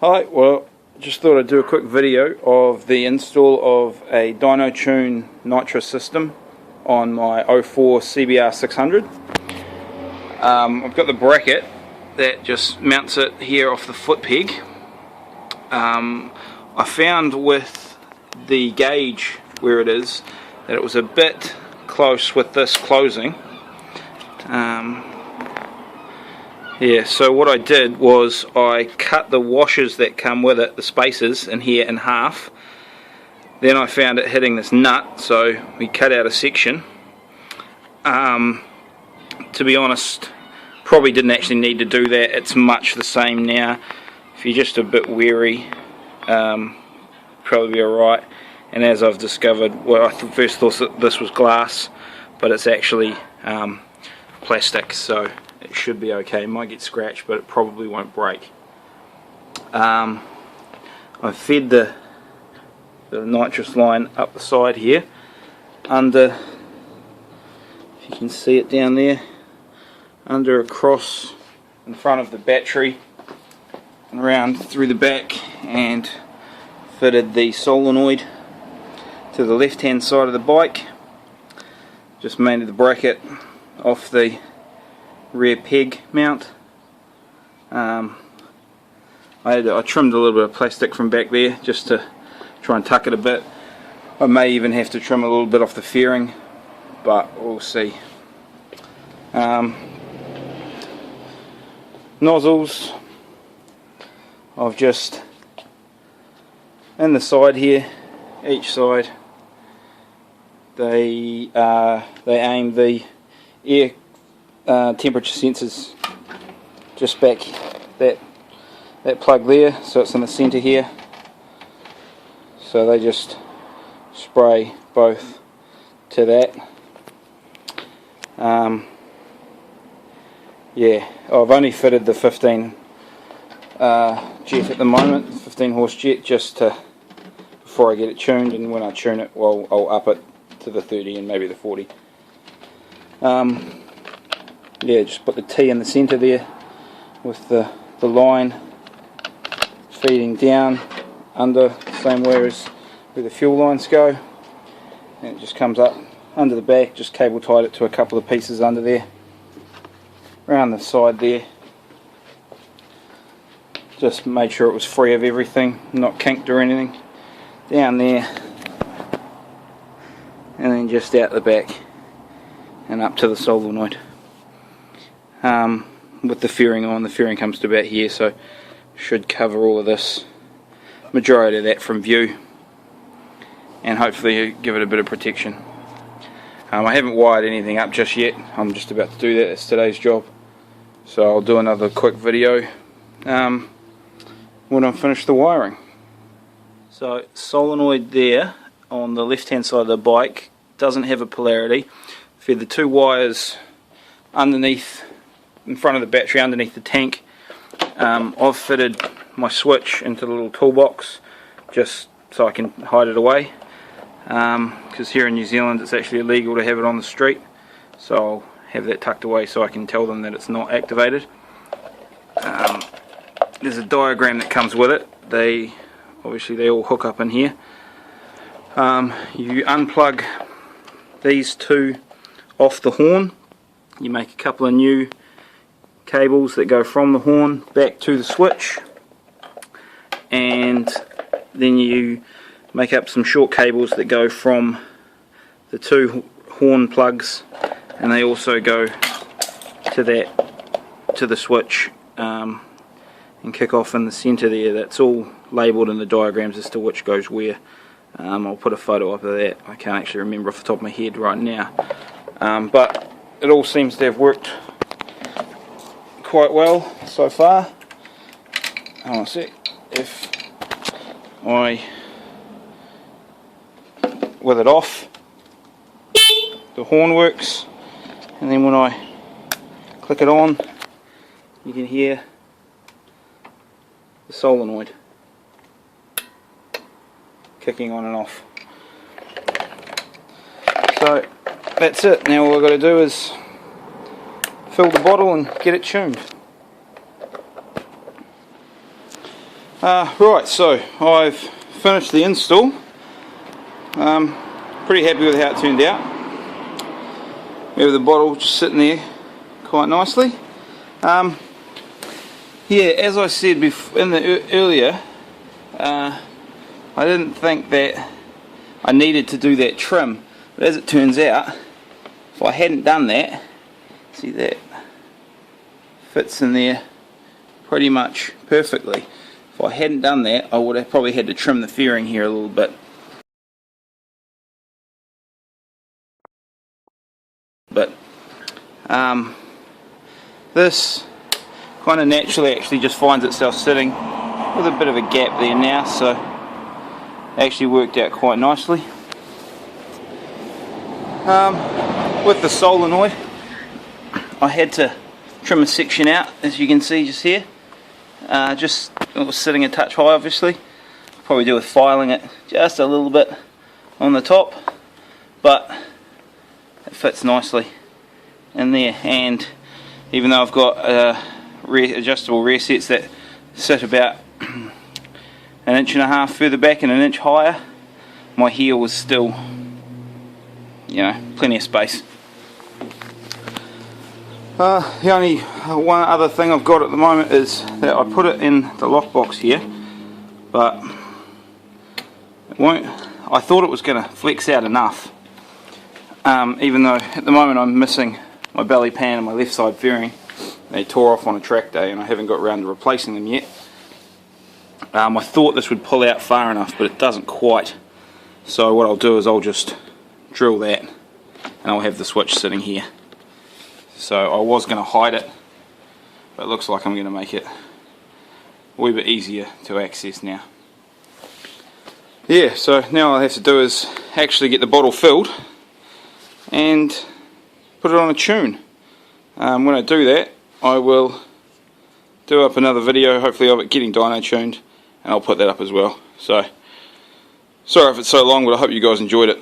Hi, well, just thought I'd do a quick video of the install of a Dynotune Nitrous system on my 04 CBR600. I've got the bracket that just mounts it here off the foot peg. I found with the gauge where it is that it was a bit close with this closing. Yeah, so what I did was I cut the washers that come with it, the spacers in here, in half. Then I found it hitting this nut, so we cut out a section. To be honest, probably didn't actually need to do that. It's much the same now. If you're just a bit wary, probably be alright. And as I've discovered, well, I first thought that this was glass, but it's actually plastic, so it should be okay. It might get scratched, but it probably won't break. I've fed the nitrous line up the side here, under, if you can see it down there, under across in front of the battery and around through the back, and fitted the solenoid to the left hand side of the bike. Just mounted the bracket off the rear peg mount. I trimmed a little bit of plastic from back there just to try and tuck it a bit. I may even have to trim a little bit off the fairing, but we'll see. Nozzles, I've just in the side here, each side, they aim the air temperature sensors just back that plug there, so it's in the center here. So they just spray both to that. Yeah, I've only fitted the 15 jet at the moment, 15 horse jet, just to before I get it tuned, and when I tune it, well, I'll up it to the 30 and maybe the 40. Yeah, just put the T in the centre there with the line feeding down under, same way as where the fuel lines go, and it just comes up under the back. Just cable tied it to a couple of pieces under there, around the side there. Just made sure it was free of everything, not kinked or anything, down there, and then just out the back and up to the solenoid. With the fairing on, the fairing comes to about here, so should cover all of this, majority of that from view, and hopefully give it a bit of protection. I haven't wired anything up just yet. I'm just about to do that. It's today's job, so I'll do another quick video when I finish the wiring. So solenoid there on the left hand side of the bike doesn't have a polarity. Fed the two wires underneath, in front of the battery, underneath the tank. I've fitted my switch into the little toolbox just so I can hide it away, because here in New Zealand it's actually illegal to have it on the street, so I'll have that tucked away so I can tell them that it's not activated. There's a diagram that comes with it. Obviously they all hook up in here. You unplug these two off the horn, you make a couple of new cables that go from the horn back to the switch, and then you make up some short cables that go from the two horn plugs, and they also go to the switch, and kick off in the center there. That's all labelled in the diagrams as to which goes where. I'll put a photo up of that. I can't actually remember off the top of my head right now, but it all seems to have worked quite well so far. Hold on a sec. If with it off, the horn works, and then when I click it on, you can hear the solenoid kicking on and off. So that's it. Now all I've got to do is fill the bottle and get it tuned. Right, so I've finished the install. Pretty happy with how it turned out. We have the bottle just sitting there quite nicely. Yeah, as I said earlier, I didn't think that I needed to do that trim, but as it turns out, if I hadn't done that, see that fits in there pretty much perfectly. If I hadn't done that, I would have probably had to trim the fairing here a little bit. But this kind of naturally actually just finds itself sitting with a bit of a gap there now, so it actually worked out quite nicely. With the solenoid, I had to trim a section out, as you can see just here. Just it was sitting a touch high, obviously. Probably do with filing it just a little bit on the top, but it fits nicely in there. And even though I've got adjustable rear sets that sit about 1.5 inches further back and 1 inch higher, my heel was still, you know, plenty of space. The only one other thing I've got at the moment is that I put it in the lockbox here, but it won't. I thought it was going to flex out enough, even though at the moment I'm missing my belly pan and my left side fairing. They tore off on a track day and I haven't got around to replacing them yet. I thought this would pull out far enough, but it doesn't quite. So what I'll do is I'll just drill that and I'll have the switch sitting here. So I was going to hide it, but it looks like I'm going to make it a wee bit easier to access now. Yeah, so now all I have to do is actually get the bottle filled and put it on a tune. When I do that, I will do up another video, hopefully of it getting dyno tuned, and I'll put that up as well. So sorry if it's so long, but I hope you guys enjoyed it.